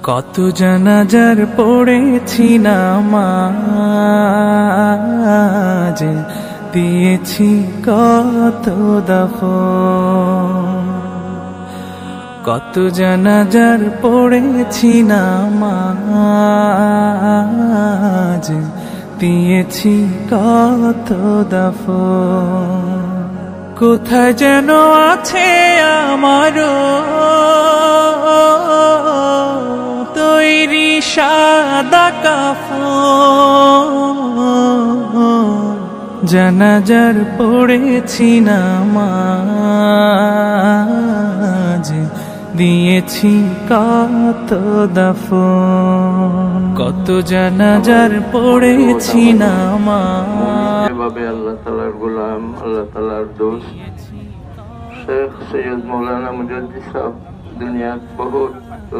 কত জানাজার পড়েছি নামাজ, দিয়েছি কত দাফন। কত জানাজার পড়েছি নামাজ, দিয়েছি কত দাফন। কোথায় যেন আছে আমারও তৈরি সাদা কাফন। জানাজার পড়েছি নামাজ, দিয়েছি কত দাফন। কত জানাজার পড়েছি নামাজ। এভাবে আল্লাহ তাআলার গোলাম, আল্লাহ তাআলার দোস্ত শেখ সৈয়দ মৌলানা মুজাদ্দিদ সাহেব দুনিয়ার বহুত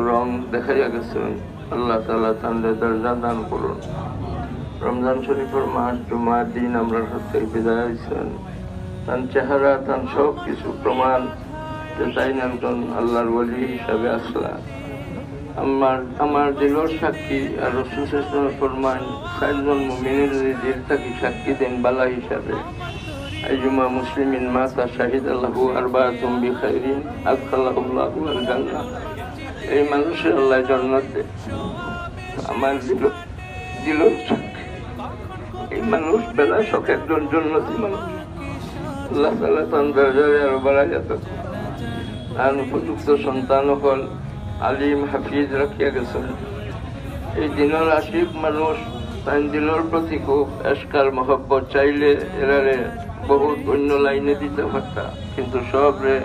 রং দেখাইয়া গেছেন। আল্লাহ তাআলা তাঁদের দরজা দান করুন। রমজান শরীফের মাস, জুমার দিন আমরা হাতে বিদায় হয়েছেন। তার চেহারা, তার সব কিছু প্রমাণ যে তাই একজন আল্লাহর ওলি হিসাবে আসলা। আমার দিলর সাক্ষী আর রাসূল সাল্লাল্লাহু আলাইহি ওয়াসাল্লাম ফরমান, সাইয়্যিদুল মুমিনিন দিল থাকি সাক্ষী দেন বালা হিসাবে। আইয়ুমা মুসলিমিন মাতা শাহিদাল্লাহু আরবাআতুম বিখাইরিন আদখালাহুল্লাহু আল জান্নাহ। এই মানুষের আল্লাহ জান্নাত দেয়। আমার দিলর সাক্ষী এই মানুষ বেলা শখের জন্নতি মানুষ। আল্লাহ তাআলা তার দরজায় আরো বাড়ায় যেত। তার উপযুক্ত সন্তান হল আলিম হাফিজ রাখিয়া গেছেন। এই দিনের আশিক মানুষ তাই দিনের প্রতি খুব এশকার মহব্বত চাইলে এরারে বহুত অন্য লাইনে দিতে পারতা, কিন্তু সব রে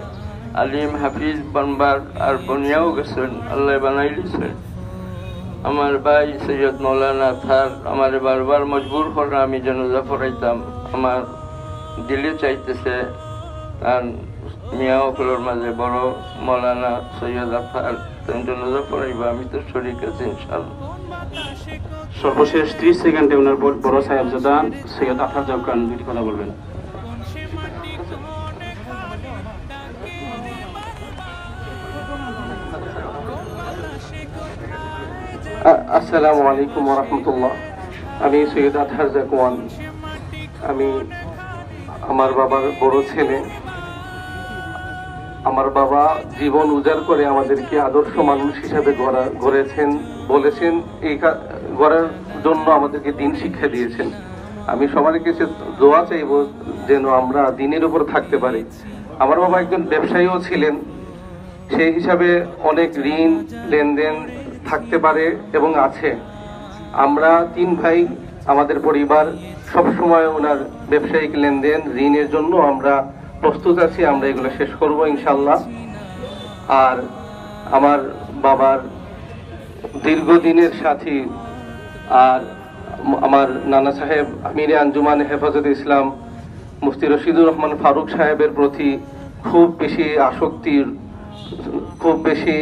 আলিম হাফিজ বানবার আর বনিয়াও গেছেন, আল্লাহ বানাই দিয়েছেন। আমার ভাই সৈয়দ মৌলানা থার আমার বারবার মজবুর করে আমি জানাজা পড়াইতাম। আমার দিলে চাইতেছে আর মিয়া অকলের মাঝে বড় মৌলানা সৈয়দ আফার জানাজা পড়াইবা, আমি তো শরীক আছি ইনশাআল্লাহ। সর্বশেষ 30 সেকেন্ডে ওনার বড় সাহেবজাদা সৈয়দ আফার জাকান দুটি কথা বলবেন। আসসালামু আলাইকুম ওয়া রাহমাতুল্লাহ। আমি সৈয়দ আতহার জাকওয়ান। আমি আমার বাবার বড় ছেলে। আমার বাবা জীবন উজাড় করে আমাদেরকে আদর্শ মানুষ হিসাবে গড়েছেন, বলেছেন এই গড়ার জন্য আমাদেরকে দিন শিক্ষা দিয়েছেন। আমি সবার কাছে দোয়া চাইব যেন আমরা দিনের উপর থাকতে পারি। আমার বাবা একজন ব্যবসায়ীও ছিলেন, সেই হিসাবে অনেক ঋণ লেনদেন থাকতে পারে এবং আছে। আমরা 3 ভাই, আমাদের পরিবার সবসময় ওনার ব্যবসায়িক লেনদেন ঋণের জন্য আমরা প্রস্তুত আছি। আমরা এগুলো শেষ করব ইনশাল্লাহ। আর আমার বাবার দীর্ঘদিনের সাথী আর আমার নানা সাহেব আমিরে আঞ্জুমান হেফাজতে ইসলাম মুফতি রশিদুর রহমান ফারুক সাহেবের প্রতি খুব বেশি আসক্তির, খুব বেশি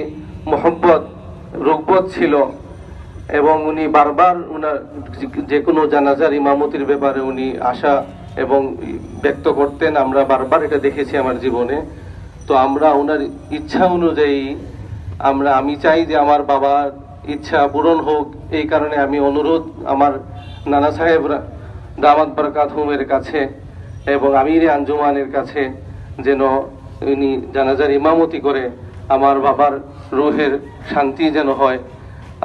মোহব্বত রগবত ছিল এবং উনি বারবার উনার যে কোনো জানাজার ইমামতির ব্যাপারে উনি আশা এবং ব্যক্ত করতেন। আমরা বারবার এটা দেখেছি আমার জীবনে। তো আমরা ওনার ইচ্ছা অনুযায়ী আমি চাই যে আমার বাবার ইচ্ছা পূরণ হোক। এই কারণে আমি অনুরোধ আমার নানা সাহেব দামাত বরকাতহুমের কাছে এবং আমিরে আঞ্জুমানের কাছে যেন উনি জানাজার ইমামতি করে আমার বাবার রুহের শান্তি যেন হয়।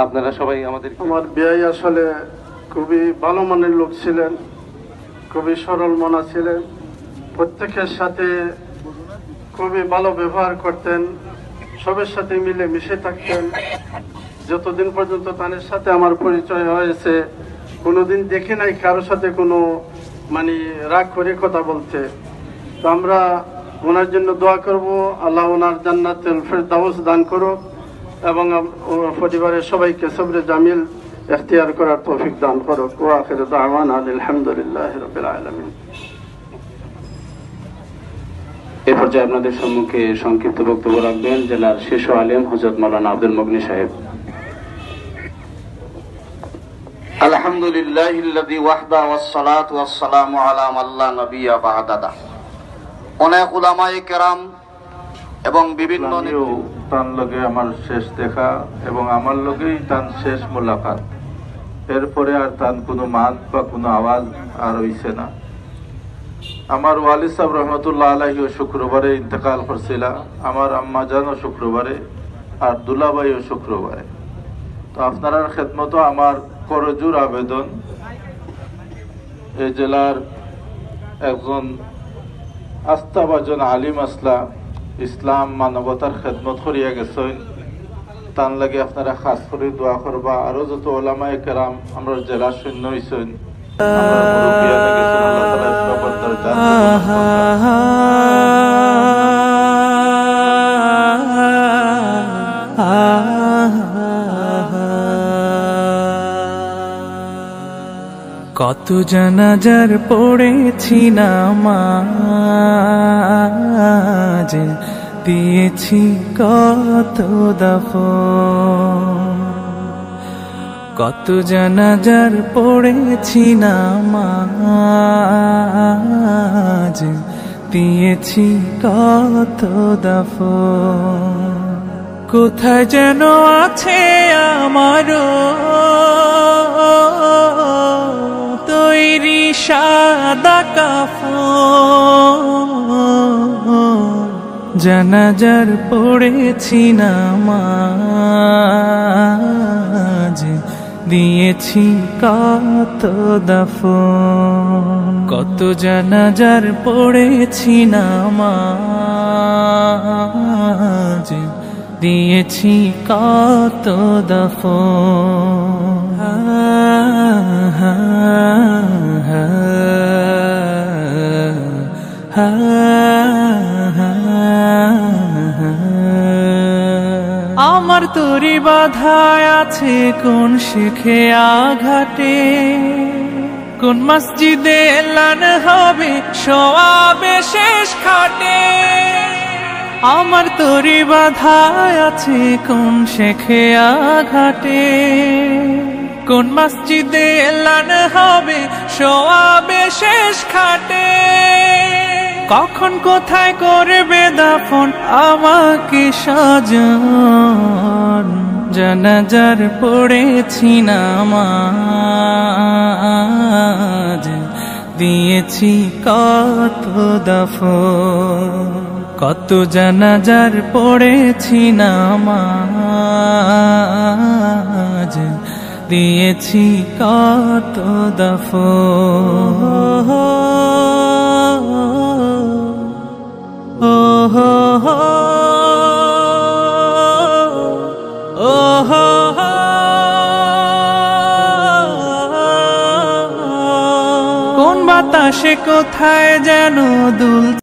আপনারা সবাই আমাদের। আমার বিয়াই আসলে খুবই ভালো মনের লোক ছিলেন, খুবই সরল মনা ছিলেন, প্রত্যেকের সাথে খুবই ভালো ব্যবহার করতেন, সবার সাথে মিলে মিশে থাকতেন। যতদিন পর্যন্ত তাদের সাথে আমার পরিচয় হয়েছে কোনোদিন দেখি নাই কারোর সাথে কোনো রাগ করে কথা বলতে। তো আমরা ওনার জন্য দোয়া করব, আল্লাহ ওনার জান্নাতুল ফেরদাউস দান করুক এবং পরিবারের সবাইকে সবরে জামিল ইখতিয়ার করার তৌফিক দান করুক। ওয়া আখিরু দাওয়ানা আলহামদুলিল্লাহি রাব্বিল আলামিন। এই পর্যায়ে আপনাদের সম্মুখে সংক্ষিপ্ত বক্তব্য রাখবেন জেলার শীর্ষ আলেম হযরত মাওলানা আব্দুল মুগনি সাহেব। আলহামদুলিল্লাহিল্লাযী ওয়াহদা ওয়াসসালাতু ওয়াসসালামু আলা মান লা নাবিয়্যা বা'দাহু। অনেক উলামায়ে কেরাম এবং বিভিন্ন আমিও তার লগে আমার শেষ দেখা এবং আমার লগেই তার শেষ মোলাকাত। এরপরে আর তার কোনো মাত বা কোনো আওয়াজ আর হইছে না। আমার ওয়ালিদ সাহেব রহমতুল্লাহ আলাইহিও শুক্রবারে ইন্তেকাল করছিল, আমার আম্মা জানও শুক্রবারে, আর দুলাভাইও শুক্রবারে। তো আপনার খেদমতো আমার করজোর আবেদন, এই জেলার একজন আস্থাভাজন আলিম আসলা ইসলাম মানবতার খেদমত করিয়া গেছেন, তার লাগে আপনারা খাস করে দোয়া করবা। আরো যত ওলামায়ে কেরাম আমরা জেলা শূন্য হইছেন, আমরা মুরব্বিয়ানে গেছেন, আল্লাহ তাআলা সবার দরজা কত জানাজার পড়েছি নামাজ, দিয়েছি কত দাফন। কত জানাজার পড়েছি নামাজ, দিয়েছি কত দাফন। কোথায় যেন আছে আমারও তৈরি সাদা কাফন। জানাজার পড়েছি নামাজ, দিয়েছি কত দাফন। কত জানাজার পড়েছি নামাজ, দিয়েছি কত দাফন। আমার তরি বাধায় আছে কোন শিখে আঘাটে, কোন মসজিদে এলান হবে সওয়াবে শেষ খাটে। আমার তরি বাধায় আছে কোন শেখে আঘাটে, কোন মসজিদে এলান হবে সওয়াবে শেষ খাটে। কখন কোথায় করবে দাফন আমাকে সাজান। জানাজার পড়েছি নামাজ, দিয়েছি কত দাফন। কত জানাজার পড়েছি নামাজ, দিয়েছি কত দাফন। কোন বাতাসে কোথায় যেন দুল